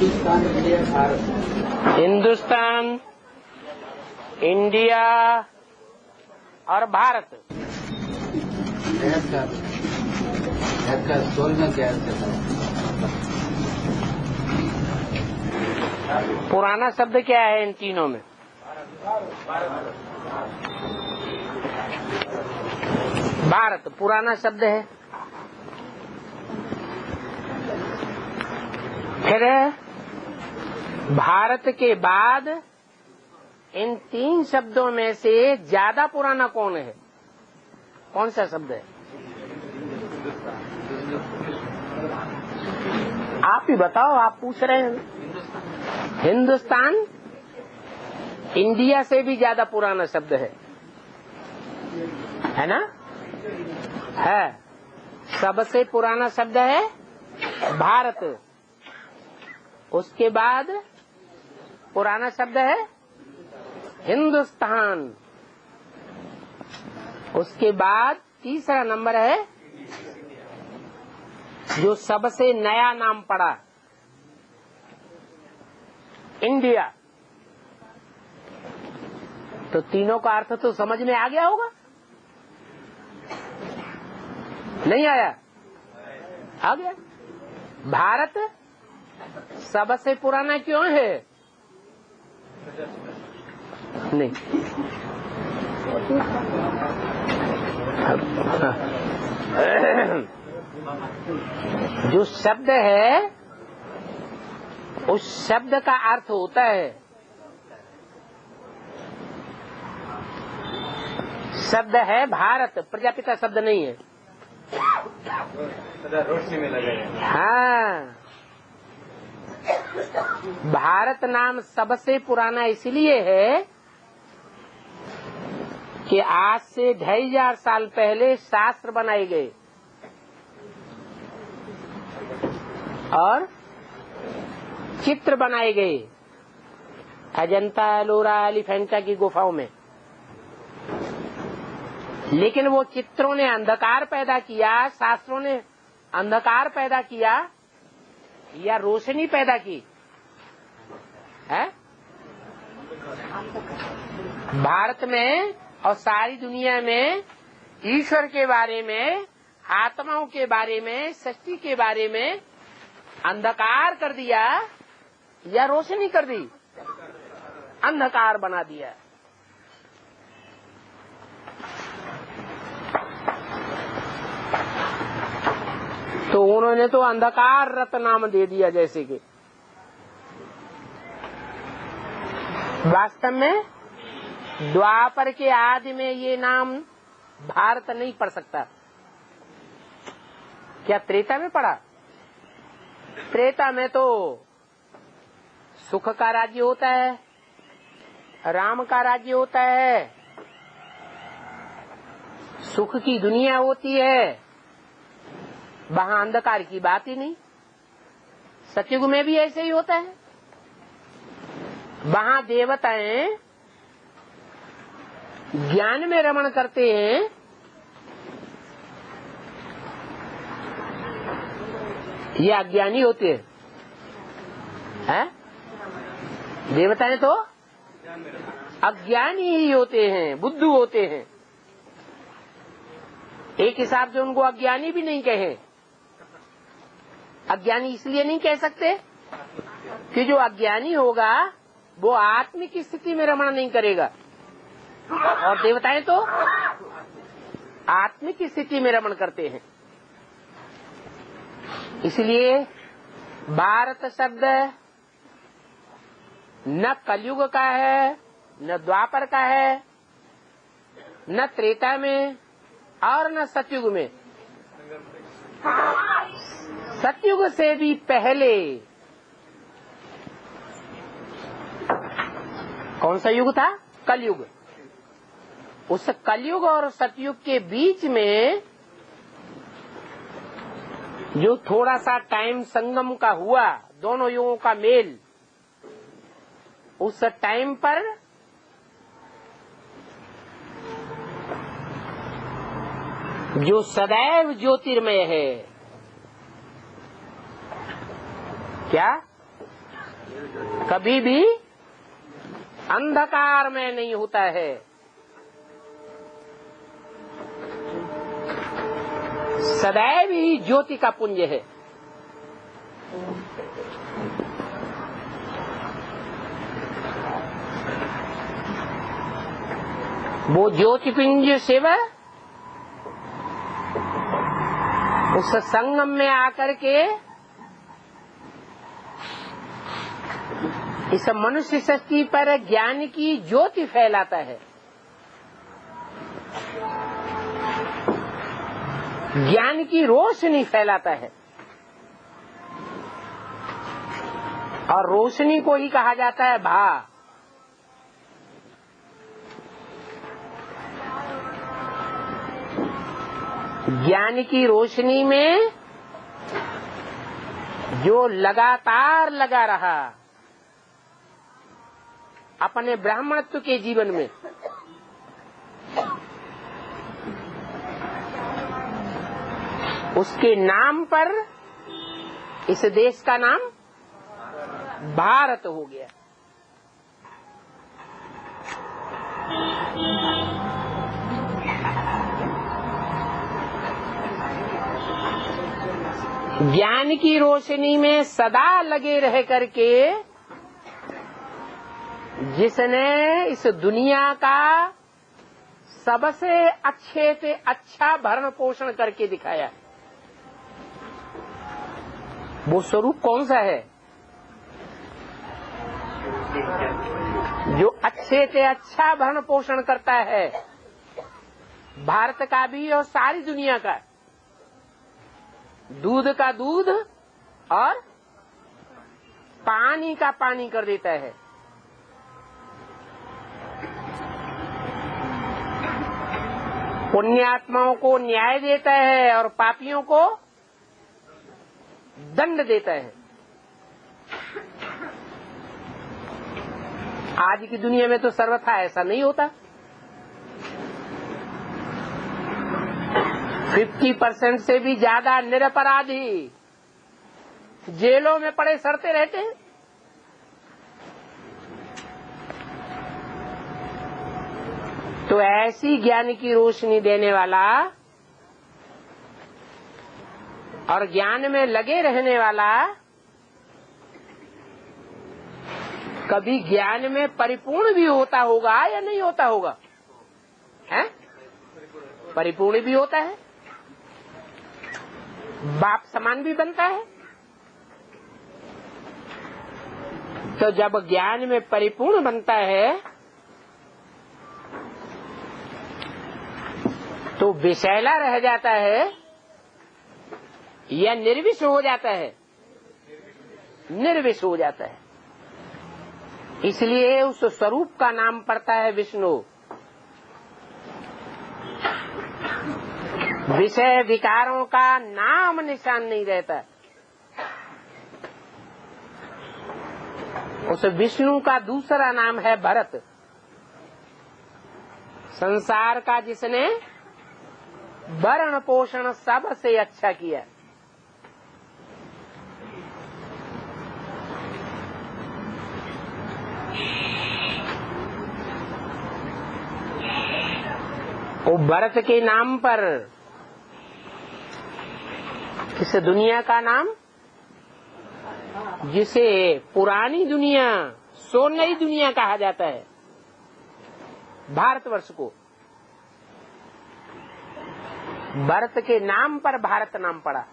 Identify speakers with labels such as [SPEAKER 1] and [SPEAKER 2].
[SPEAKER 1] Hindustan, India, Bharat.
[SPEAKER 2] Hindustan, India और भारत। पुराना शब्द क्या है इन तीनों में? भारत पुराना शब्द है। फिर भारत के बाद इन तीन शब्दों में से ज्यादा पुराना कौन है? कौन सा शब्द है? आप ही बताओ, आप पूछ रहे हैं। हिंदुस्तान इंडिया से भी ज्यादा पुराना शब्द है ना? है। सबसे पुराना शब्द है भारत। उसके बाद पुराना शब्द है हिंदुस्तान। उसके बाद तीसरा नंबर है जो सबसे नया नाम पड़ा, इंडिया। तो तीनों का अर्थ तो समझ में आ गया होगा? नहीं आया? आ गया। भारत सबसे पुराना क्यों है? नहीं, जो शब्द है उस शब्द का अर्थ होता है, शब्द है भारत, प्रजापिता शब्द नहीं है।
[SPEAKER 1] रोशनी में लगे।
[SPEAKER 2] हाँ, भारत नाम सबसे पुराना इसलिए है कि आज से 2500 साल पहले शास्त्र बनाए गए और चित्र बनाए गए अजंता, एलोरा, एलिफेंटा की गुफाओं में। लेकिन वो चित्रों ने अंधकार पैदा किया, शास्त्रों ने अंधकार पैदा किया या रोशनी पैदा की है? भारत में और सारी दुनिया में ईश्वर के बारे में, आत्माओं के बारे में, सृष्टि के बारे में अंधकार कर दिया या रोशनी कर दी? अंधकार बना दिया। तो उन्होंने तो अंधकार रत नाम दे दिया, जैसे कि वास्तव में द्वापर के आदि में ये नाम भारत नहीं पड़ सकता। क्या त्रेता में पड़ा? त्रेता में तो सुख का राज्य होता है, राम का राज्य होता है, सुख की दुनिया होती है, वहां अंधकार की बात ही नहीं। सतयुग में भी ऐसे ही होता है। वहां देवताएं ज्ञान में रमण करते हैं, ये अज्ञानी होते हैं। देवताएं तो अज्ञानी ही होते हैं, बुद्धू होते हैं। एक हिसाब से उनको अज्ञानी भी नहीं कहे। अज्ञानी इसलिए नहीं कह सकते कि जो अज्ञानी होगा वो आत्मिक स्थिति में रमण नहीं करेगा, और देवताएं तो आत्मिक स्थिति में रमण करते हैं। इसलिए भारत शब्द न कलयुग का है, न द्वापर का है, न त्रेता में और न सतयुग में। सतयुग से भी पहले कौन सा युग था? कलयुग। उस कलयुग और सतयुग के बीच में जो थोड़ा सा टाइम संगम का हुआ, दोनों युगों का मेल, उस टाइम पर जो सदैव ज्योतिर्मय है, क्या कभी भी अंधकार में नहीं होता है। सदैव ही ज्योति का पुंज है। वो ज्योतिपुंज शिव उस संगम में आकर के इस मनुष्य सृष्टि पर ज्ञान की ज्योति फैलाता है। ज्ञान की रोशनी फैलाता है और रोशनी को ही कहा जाता है भा। ज्ञान की रोशनी में जो लगातार लगा रहा अपने ब्राह्मणत्व के जीवन में, उसके नाम पर इस देश का नाम भारत हो गया। ज्ञान की रोशनी में सदा लगे रह करके जिसने इस दुनिया का सबसे अच्छे से अच्छा भरण पोषण करके दिखाया, वो स्वरूप कौन सा है? जो अच्छे से अच्छा भरण पोषण करता है, भारत का भी और सारी दुनिया का। दूध का दूध और पानी का पानी कर देता है। पुण्यात्माओं को न्याय देता है और पापियों को दंड देता है। आज की दुनिया में तो सर्वथा ऐसा नहीं होता। 50% से भी ज्यादा निरपराधी जेलों में पड़े सड़ते रहते हैं। तो ऐसी ज्ञान की रोशनी देने वाला और ज्ञान में लगे रहने वाला कभी ज्ञान में परिपूर्ण भी होता होगा या नहीं होता होगा? हैं? परिपूर्ण भी होता है, बाप समान भी बनता है। तो जब ज्ञान में परिपूर्ण बनता है तो विषैला रह जाता है या निर्विष हो जाता है? निर्विष हो जाता है। इसलिए उस स्वरूप का नाम पड़ता है विष्णु। विषय विकारों का नाम निशान नहीं रहता। उस विष्णु का दूसरा नाम है भरत। संसार का जिसने भरण पोषण सबसे अच्छा किया। वो भरत के नाम पर इस दुनिया का नाम, जिसे पुरानी दुनिया सो नई दुनिया कहा जाता है, भारतवर्ष को भरत के नाम पर भारत नाम पड़ा।